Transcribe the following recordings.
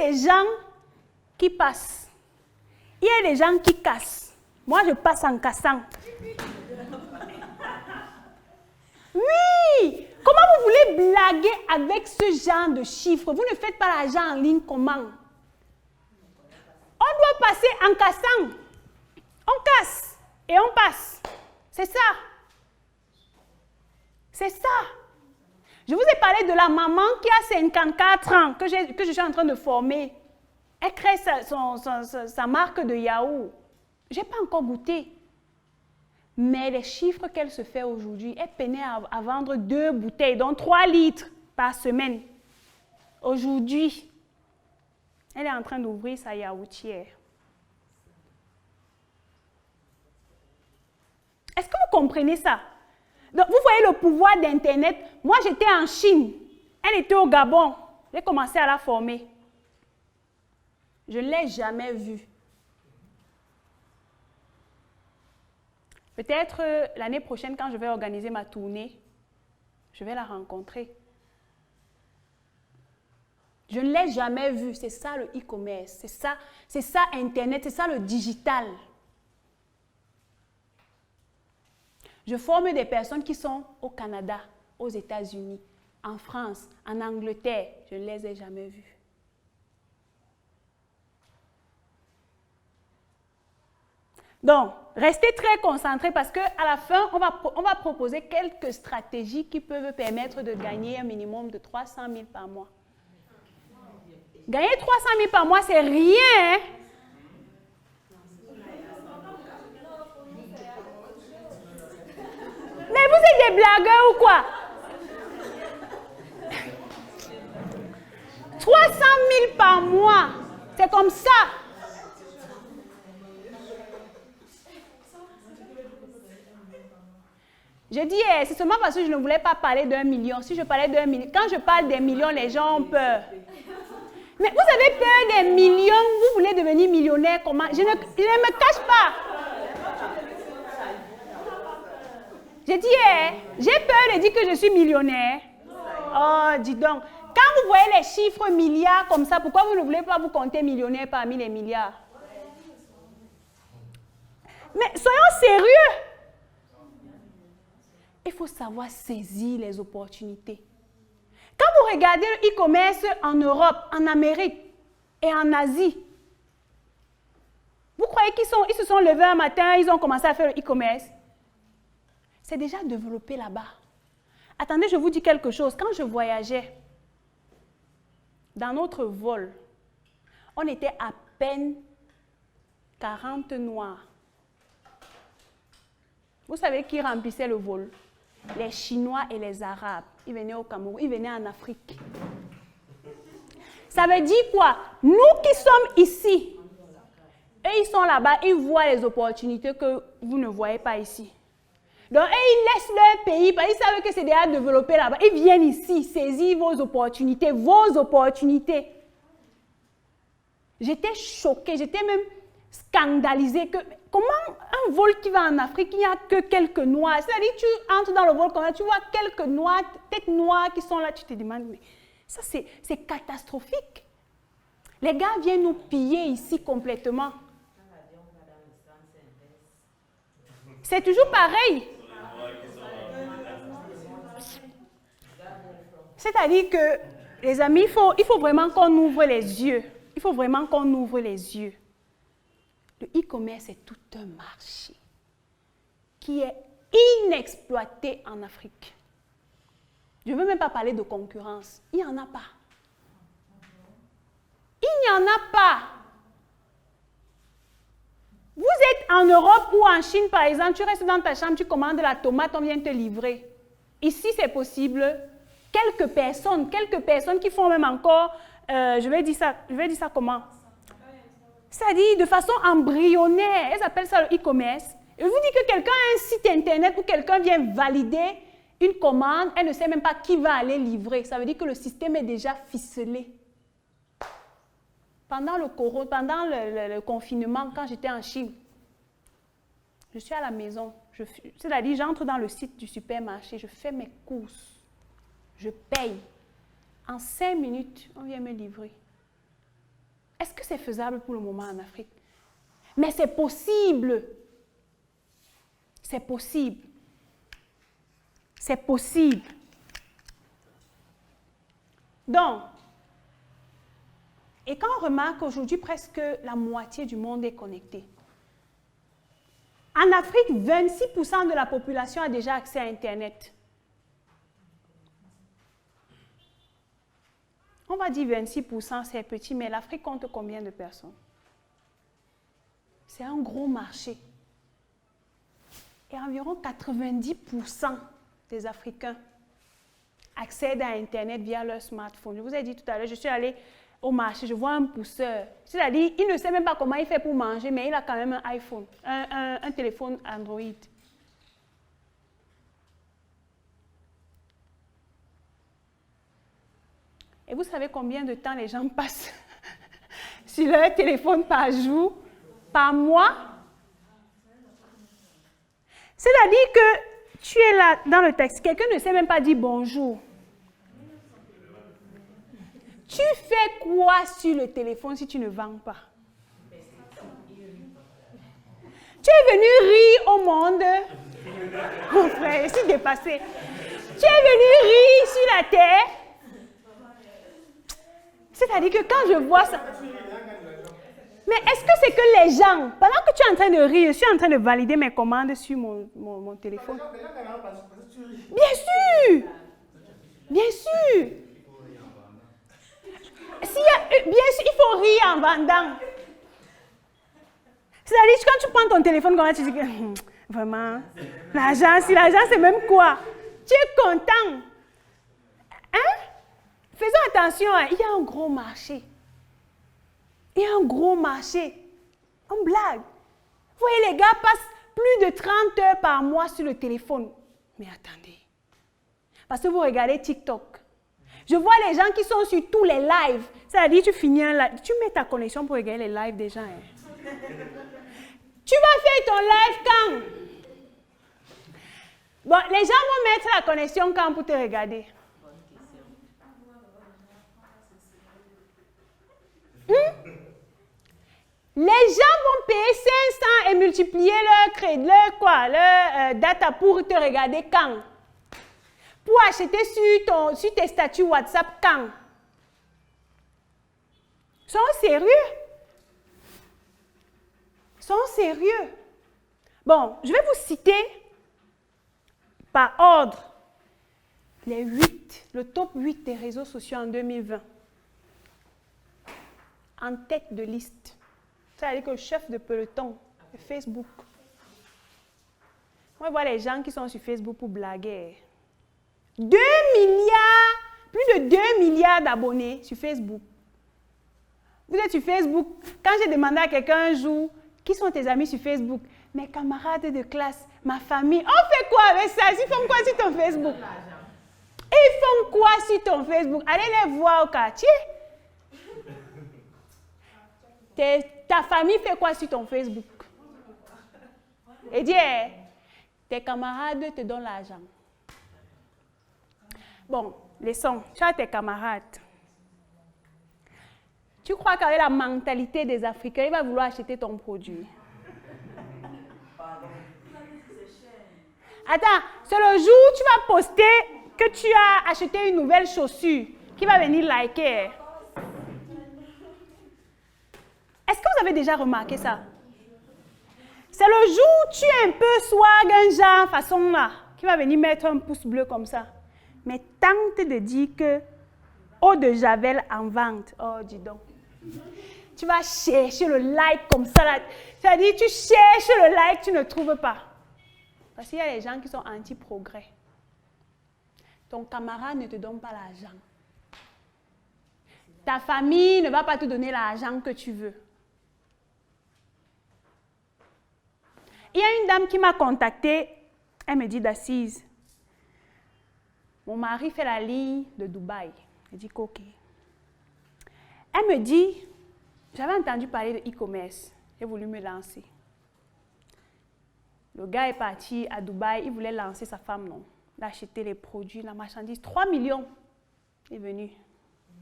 des gens qui passent. Il y a des gens qui cassent. Moi, je passe en cassant. Oui! Comment vous voulez blaguer avec ce genre de chiffres? Vous ne faites pas l'argent en ligne comment? On doit passer en cassant. On casse et on passe. C'est ça. C'est ça. Je vous ai parlé de la maman qui a 54 ans, que je suis en train de former. Elle crée sa marque de yaourt. Je n'ai pas encore goûté. Mais les chiffres qu'elle se fait aujourd'hui, elle peinait à vendre 2 bouteilles, donc 3 litres par semaine. Aujourd'hui, elle est en train d'ouvrir sa yaourtière. Est-ce que vous comprenez ça? Donc, vous voyez le pouvoir d'Internet. Moi, j'étais en Chine. Elle était au Gabon. J'ai commencé à la former. Je ne l'ai jamais vue. Peut-être l'année prochaine, quand je vais organiser ma tournée, je vais la rencontrer. Je ne l'ai jamais vue. C'est ça le e-commerce. C'est ça Internet. C'est ça le digital. Je forme des personnes qui sont au Canada, aux États-Unis, en France, en Angleterre. Je ne les ai jamais vues. Donc, restez très concentrés parce qu'à la fin, on va proposer quelques stratégies qui peuvent permettre de gagner un minimum de 300 000 par mois. Gagner 300 000 par mois, c'est rien, hein? Mais vous êtes des blagueurs ou quoi? 300 000 par mois, c'est comme ça. Je dis, c'est seulement parce que je ne voulais pas parler d'1 million. Si je parlais d'1 million, quand je parle des millions, les gens ont peur. Mais vous avez peur des millions, vous voulez devenir millionnaire comment? Je ne me cache pas. J'ai dit, j'ai peur de dire que je suis millionnaire. Oh, dis donc. Quand vous voyez les chiffres milliards comme ça, pourquoi vous ne voulez pas vous compter millionnaire parmi les milliards? Mais soyons sérieux. Il faut savoir saisir les opportunités. Quand vous regardez le e-commerce en Europe, en Amérique et en Asie, vous croyez qu'ils se sont levés un matin, ils ont commencé à faire le e-commerce? C'est déjà développé là-bas. Attendez, je vous dis quelque chose. Quand je voyageais, dans notre vol, on était à peine 40 Noirs. Vous savez qui remplissait le vol? Les Chinois et les Arabes. Ils venaient au Cameroun, ils venaient en Afrique. Ça veut dire quoi? Nous qui sommes ici, eux ils sont là-bas, ils voient les opportunités que vous ne voyez pas ici. Donc, ils laissent leur pays, parce qu'ils savent que c'est déjà développé là-bas. Ils viennent ici, saisir vos opportunités, J'étais choquée, j'étais même scandalisée. Comment un vol qui va en Afrique, il n'y a que quelques Noirs? C'est-à-dire, tu entres dans le vol, tu vois quelques Noirs, têtes noires qui sont là, tu te demandes, mais ça c'est catastrophique. Les gars viennent nous piller ici complètement. C'est toujours pareil. C'est-à-dire que, les amis, il faut vraiment qu'on ouvre les yeux. Il faut vraiment qu'on ouvre les yeux. Le e-commerce est tout un marché qui est inexploité en Afrique. Je ne veux même pas parler de concurrence. Il n'y en a pas. Il n'y en a pas. Vous êtes en Europe ou en Chine, par exemple, tu restes dans ta chambre, tu commandes la tomate, on vient te livrer. Ici, c'est possible. Quelques personnes qui font même encore, je vais dire ça comment? C'est-à-dire de façon embryonnaire. Elles appellent ça le e-commerce. Je vous dis que quelqu'un a un site internet où quelqu'un vient valider une commande, elle ne sait même pas qui va aller livrer. Ça veut dire que le système est déjà ficelé. Pendant le confinement, quand j'étais en Chine, je suis à la maison. C'est-à-dire, j'entre dans le site du supermarché, je fais mes courses, je paye. En 5 minutes, on vient me livrer. Est-ce que c'est faisable pour le moment en Afrique? Mais c'est possible. C'est possible. C'est possible. Donc, et quand on remarque qu'aujourd'hui, presque la moitié du monde est connecté. En Afrique, 26% de la population a déjà accès à Internet. On va dire 26%, c'est petit, mais l'Afrique compte combien de personnes? C'est un gros marché. Et environ 90% des Africains accèdent à Internet via leur smartphone. Je vous ai dit tout à l'heure, je suis allée au marché, je vois un pousseur. C'est-à-dire, il ne sait même pas comment il fait pour manger, mais il a quand même un iPhone, un téléphone Android. Et vous savez combien de temps les gens passent sur leur téléphone par jour, par mois? C'est-à-dire que tu es là dans le texte, quelqu'un ne sait même pas dire bonjour. Tu fais quoi sur le téléphone si tu ne vends pas? Tu es venu rire au monde. Mon frère, je suis dépassée. Tu es venu rire sur la terre. C'est-à-dire que quand je vois ça... Mais est-ce que c'est que les gens, pendant que tu es en train de rire, je suis en train de valider mes commandes sur mon téléphone? Bien sûr! Bien sûr! Bien sûr, il faut rire en vendant. C'est-à-dire que quand tu prends ton téléphone, tu dis que vraiment, l'argent, si l'argent c'est même quoi? Tu es content. Hein? Faisons attention, hein, il y a un gros marché. Il y a un gros marché. On blague. Vous voyez, les gars passent plus de 30 heures par mois sur le téléphone. Mais attendez. Parce que vous regardez TikTok. Je vois les gens qui sont sur tous les lives. C'est-à-dire, tu finis un live. Tu mets ta connexion pour regarder les lives des gens. Hein. Tu vas faire ton live quand? Bon, les gens vont mettre la connexion quand pour te regarder? Les gens vont payer 500 et multiplier leur data pour te regarder quand? Pour acheter sur tes statuts WhatsApp quand? Sont sérieux? Sont sérieux? Bon, je vais vous citer par ordre le top 8 des réseaux sociaux en 2020. En tête de liste. C'est-à-dire que le chef de peloton, c'est Facebook. On va voir les gens qui sont sur Facebook pour blaguer. 2 milliards, plus de 2 milliards d'abonnés sur Facebook. Vous êtes sur Facebook. Quand j'ai demandé à quelqu'un un jour, qui sont tes amis sur Facebook? Mes camarades de classe, ma famille. On fait quoi avec ça? Ils font quoi sur ton Facebook? Ils font quoi sur ton Facebook? Allez les voir au quartier. Ta famille fait quoi sur ton Facebook? Et dis, tes camarades te donnent l'argent. Bon, leçon, tu as tes camarades. Tu crois qu'avec la mentalité des Africains, il va vouloir acheter ton produit? Attends, c'est le jour où tu vas poster que tu as acheté une nouvelle chaussure qui va venir liker. Est-ce que vous avez déjà remarqué ça? C'est le jour où tu es un peu swag, un genre, façon là, qui va venir mettre un pouce bleu comme ça. Mais tente de dire que eau de Javel en vente. Oh, dis donc. Tu vas chercher le like comme ça là. C'est-à-dire, tu cherches le like, tu ne trouves pas. Parce qu'il y a des gens qui sont anti-progrès. Ton camarade ne te donne pas l'argent. Ta famille ne va pas te donner l'argent que tu veux. Il y a une dame qui m'a contactée, elle me dit d'Assise. Mon mari fait la ligne de Dubaï. Je dis OK. Elle me dit, j'avais entendu parler de e-commerce, j'ai voulu me lancer. Le gars est parti à Dubaï, il voulait lancer sa femme, non. Il a acheté les produits, la marchandise, 3 millions. Il est venu,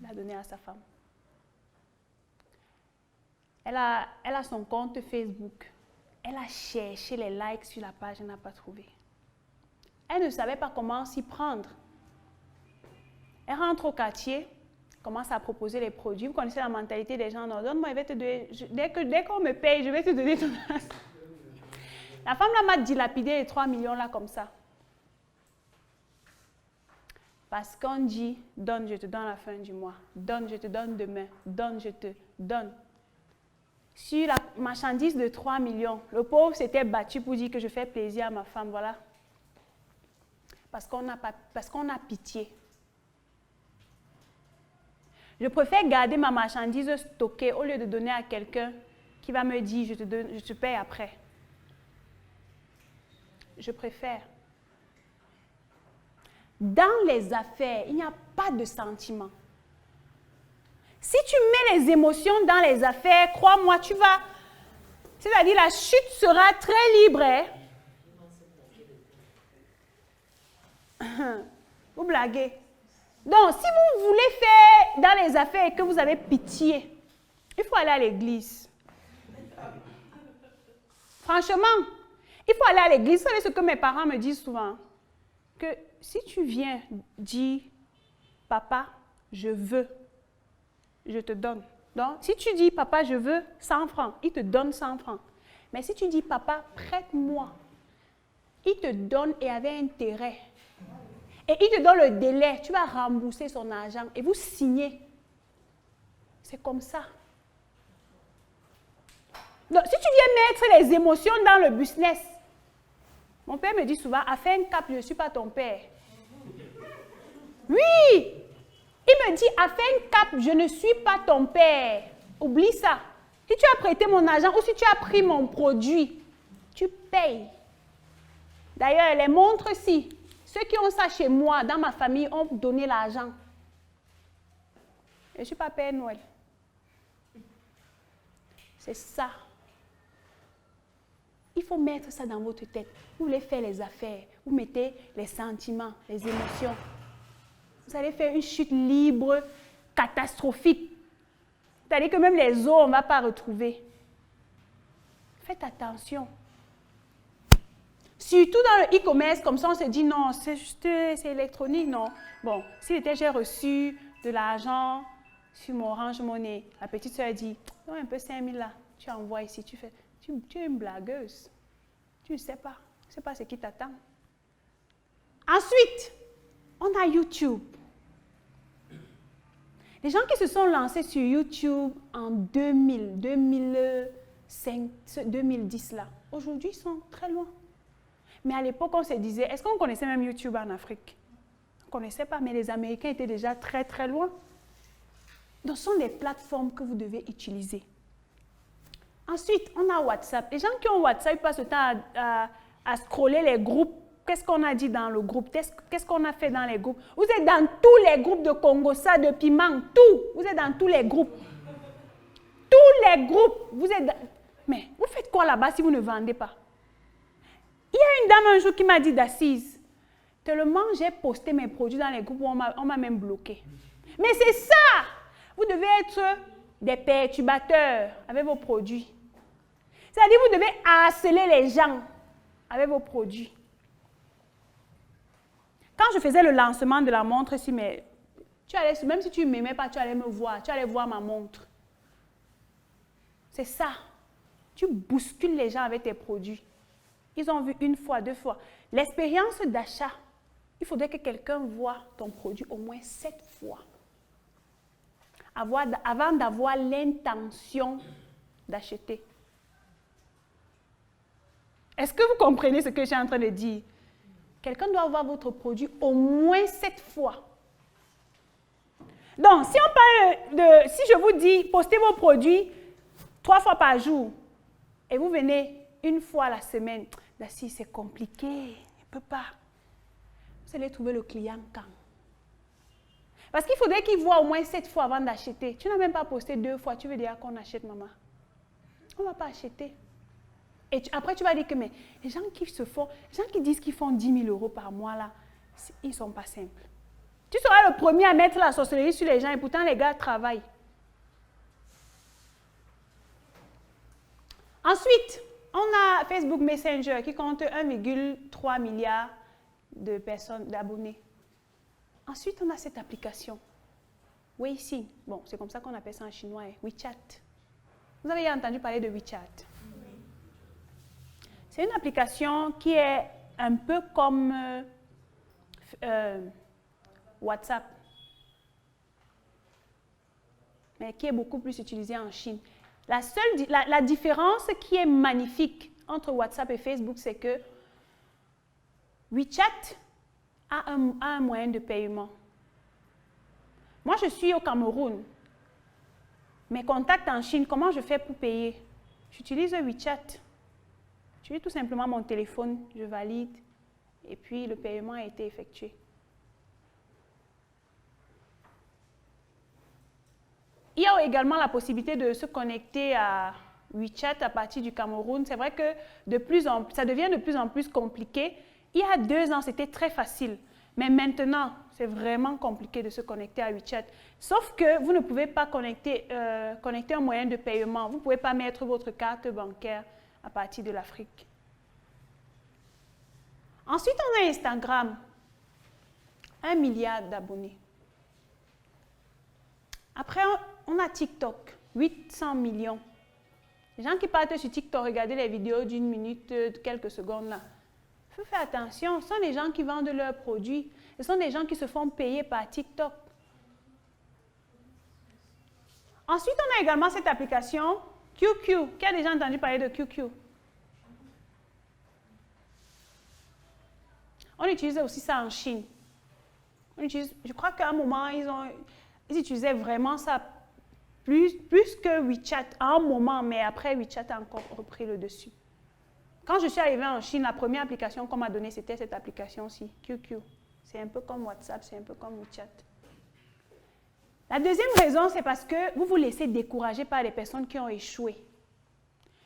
il a donné à sa femme. Elle a son compte Facebook. Elle a cherché les likes sur la page, elle n'a pas trouvé. Elle ne savait pas comment s'y prendre. Elle rentre au quartier, commence à proposer les produits. Vous connaissez la mentalité des gens, non, donne-moi, je vais te donner, dès qu'on me paye, je vais te donner ton argent. La femme là m'a dilapidé les 3 millions là comme ça. Parce qu'on dit, donne, je te donne à la fin du mois. Donne, je te donne demain. Donne, je te donne. Sur la marchandise de 3 millions, le pauvre s'était battu pour dire que je fais plaisir à ma femme, voilà. Parce qu'on a pitié. Je préfère garder ma marchandise stockée au lieu de donner à quelqu'un qui va me dire, je te paye après. Je préfère. Dans les affaires, il n'y a pas de sentiment. Si tu mets les émotions dans les affaires, crois-moi, tu vas... C'est-à-dire la chute sera très libre. Hein? Vous blaguez. Donc, si vous voulez faire dans les affaires et que vous avez pitié, il faut aller à l'église. Franchement, il faut aller à l'église. Vous savez ce que mes parents me disent souvent? Que si tu viens dire, papa, je veux, je te donne. Donc, si tu dis, papa, je veux 100 francs, il te donne 100 francs. Mais si tu dis, papa, prête-moi, il te donne et avec intérêt. Et il te donne le délai, tu vas rembourser son argent et vous signez. C'est comme ça. Donc, si tu viens mettre les émotions dans le business, mon père me dit souvent, à faire un cap, je ne suis pas ton père. Oui, il me dit, à faire un cap, je ne suis pas ton père. Oublie ça. Si tu as prêté mon argent ou si tu as pris mon produit, tu payes. D'ailleurs, les montres-ci, ceux qui ont ça chez moi, dans ma famille, ont donné l'argent. Je ne suis pas Père Noël. C'est ça. Il faut mettre ça dans votre tête. Vous voulez faire les affaires, vous mettez les sentiments, les émotions. Vous allez faire une chute libre, catastrophique. C'est-à-dire que même les eaux, on ne va pas retrouver. Faites attention. Surtout dans le e-commerce, comme ça, on se dit non, c'est juste, c'est électronique, non. Bon, si j'ai reçu de l'argent sur mon Orange Money, la petite soeur dit, non, un peu 5 000 là, tu envoies ici, tu es une blagueuse. Tu ne sais pas. Tu ne sais pas ce qui t'attend. Ensuite, on a YouTube. Les gens qui se sont lancés sur YouTube en 2000, 2005, 2010 là, aujourd'hui, ils sont très loin. Mais à l'époque, on se disait, est-ce qu'on connaissait même YouTube en Afrique? On ne connaissait pas, mais les Américains étaient déjà très, très loin. Donc, ce sont des plateformes que vous devez utiliser. Ensuite, on a WhatsApp. Les gens qui ont WhatsApp passent le temps à scroller les groupes. Qu'est-ce qu'on a dit dans le groupe? Qu'est-ce qu'on a fait dans les groupes? Vous êtes dans tous les groupes de Congossa, de Piment, tout. Vous êtes dans tous les groupes. Tous les groupes. Vous êtes dans... Mais vous faites quoi là-bas si vous ne vendez pas? Il y a une dame un jour qui m'a dit d'assise. Tellement j'ai posté mes produits dans les groupes où on m'a même bloqué. Mais c'est ça! Vous devez être des perturbateurs avec vos produits. C'est-à-dire vous devez harceler les gens avec vos produits. Quand je faisais le lancement de la montre, même si tu ne m'aimais pas, tu allais me voir, tu allais voir ma montre. C'est ça. Tu bouscules les gens avec tes produits. Ils ont vu une fois, 2 fois. L'expérience d'achat, il faudrait que quelqu'un voie ton produit au moins 7 fois. Avant d'avoir l'intention d'acheter. Est-ce que vous comprenez ce que je suis en train de dire? Quelqu'un doit voir votre produit au moins 7 fois. Donc, si je vous dis, postez vos produits 3 fois par jour, et vous venez 1 fois la semaine, là, si c'est compliqué, il ne peut pas. Vous allez trouver le client quand? Parce qu'il faudrait qu'il voit au moins 7 fois avant d'acheter. Tu n'as même pas posté 2 fois, tu veux dire qu'on achète, maman. On ne va pas acheter. Et après, tu vas dire que mais, les gens qui disent qu'ils font 10 000 € par mois, là, ils ne sont pas simples. Tu seras le premier à mettre la sorcellerie sur les gens et pourtant les gars travaillent. Ensuite, on a Facebook Messenger qui compte 1,3 milliard de personnes, d'abonnés. Ensuite, on a cette application, Weixin. Bon, c'est comme ça qu'on appelle ça en chinois, hein, WeChat. Vous avez entendu parler de WeChat? Oui. C'est une application qui est un peu comme WhatsApp, mais qui est beaucoup plus utilisée en Chine. La différence qui est magnifique entre WhatsApp et Facebook, c'est que WeChat a un moyen de paiement. Moi, je suis au Cameroun. Mes contacts en Chine, comment je fais pour payer? J'utilise WeChat. J'utilise tout simplement mon téléphone, je valide, et puis le paiement a été effectué. Il y a également la possibilité de se connecter à WeChat à partir du Cameroun. C'est vrai que ça devient de plus en plus compliqué. Il y a 2 ans, c'était très facile. Mais maintenant, c'est vraiment compliqué de se connecter à WeChat. Sauf que vous ne pouvez pas connecter un moyen de paiement. Vous ne pouvez pas mettre votre carte bancaire à partir de l'Afrique. Ensuite, on a Instagram. 1 milliard d'abonnés. Après, on a TikTok. 800 millions. Les gens qui partent sur TikTok, regardez les vidéos d'1 minute, de quelques secondes là. Il faut faire attention. Ce sont des gens qui vendent leurs produits. Ce sont des gens qui se font payer par TikTok. Ensuite, on a également cette application QQ. Qui a déjà entendu parler de QQ? On utilisait aussi ça en Chine. Je crois qu'à un moment, ils utilisaient vraiment ça plus que WeChat à un moment, mais après, WeChat a encore repris le dessus. Quand je suis arrivée en Chine, la première application qu'on m'a donnée, c'était cette application-ci, QQ. C'est un peu comme WhatsApp, c'est un peu comme WeChat. La deuxième raison, c'est parce que vous vous laissez décourager par les personnes qui ont échoué.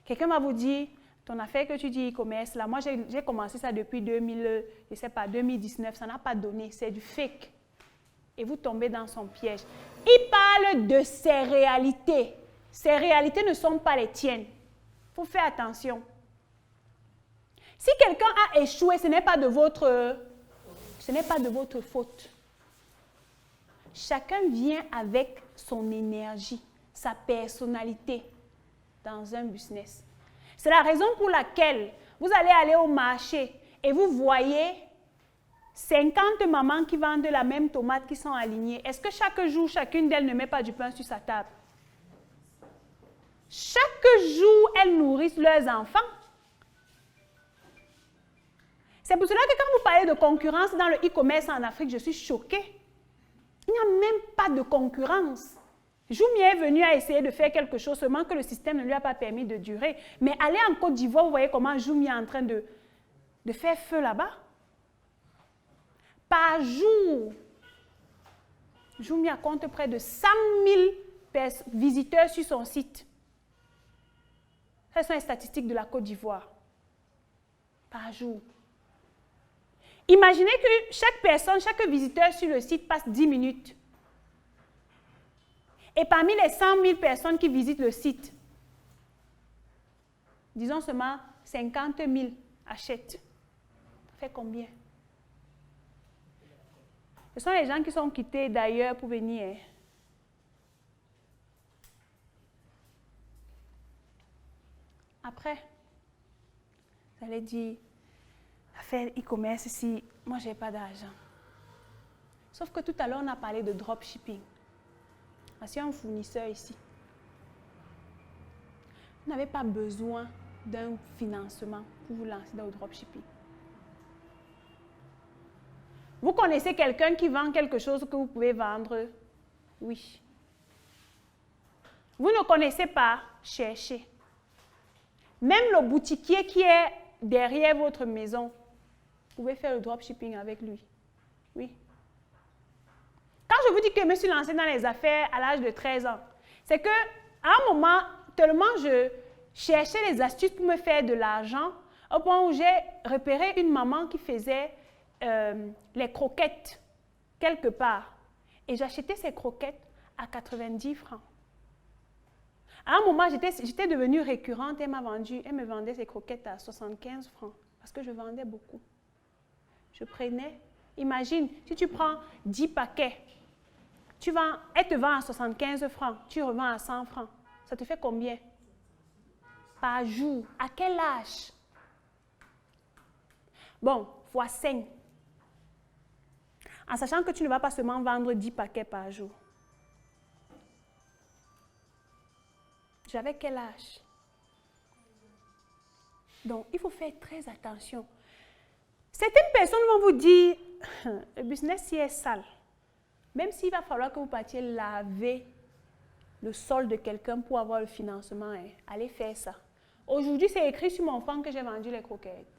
Quelqu'un va vous dire, ton affaire que tu dis e-commerce, là, moi j'ai commencé ça depuis 2019, ça n'a pas donné, c'est du fake. Et vous tombez dans son piège. Il parle de ses réalités. Ces réalités ne sont pas les tiennes. Il faut faire attention. Si quelqu'un a échoué, ce n'est pas de votre faute. Chacun vient avec son énergie, sa personnalité dans un business. C'est la raison pour laquelle vous allez aller au marché et vous voyez 50 mamans qui vendent la même tomate qui sont alignées. Est-ce que chaque jour, chacune d'elles ne met pas du pain sur sa table? Chaque jour, elles nourrissent leurs enfants. C'est pour cela que quand vous parlez de concurrence dans le e-commerce en Afrique, je suis choquée. Il n'y a même pas de concurrence. Jumia est venu à essayer de faire quelque chose, seulement que le système ne lui a pas permis de durer. Mais allez en Côte d'Ivoire, vous voyez comment Jumia est en train de faire feu là-bas. Par jour, Jumia compte près de 100 000 visiteurs sur son site. Ce sont les statistiques de la Côte d'Ivoire. Par jour. Imaginez que chaque personne, chaque visiteur sur le site passe 10 minutes. Et parmi les 100 000 personnes qui visitent le site, disons seulement 50 000 achètent. Ça fait combien? Ce sont les gens qui sont quittés d'ailleurs pour venir. Après, vous allez dire, faire e-commerce ici, moi je n'ai pas d'argent. Sauf que tout à l'heure, on a parlé de dropshipping. Voici un fournisseur ici. Vous n'avez pas besoin d'un financement pour vous lancer dans le dropshipping. Vous connaissez quelqu'un qui vend quelque chose que vous pouvez vendre? Oui. Vous ne connaissez pas? Cherchez. Même le boutiquier qui est derrière votre maison, vous pouvez faire le dropshipping avec lui. Oui. Quand je vous dis que je me suis lancée dans les affaires à l'âge de 13 ans, c'est qu'à un moment, tellement je cherchais les astuces pour me faire de l'argent, au point où j'ai repéré une maman qui faisait les croquettes quelque part. Et j'achetais ces croquettes à 90 francs. À un moment, j'étais devenue récurrente. Elle me vendait ses croquettes à 75 francs parce que je vendais beaucoup. Je prenais, imagine, si tu prends 10 paquets, elle te vend à 75 francs, tu revends à 100 francs. Ça te fait combien? Par jour. À quel âge? Bon, fois 5. En sachant que tu ne vas pas seulement vendre 10 paquets par jour. J'avais quel âge? Donc, il faut faire très attention. Certaines personnes vont vous dire, le business est sale. Même s'il va falloir que vous partiez laver le sol de quelqu'un pour avoir le financement, allez faire ça. Aujourd'hui, c'est écrit sur mon front que j'ai vendu les croquettes.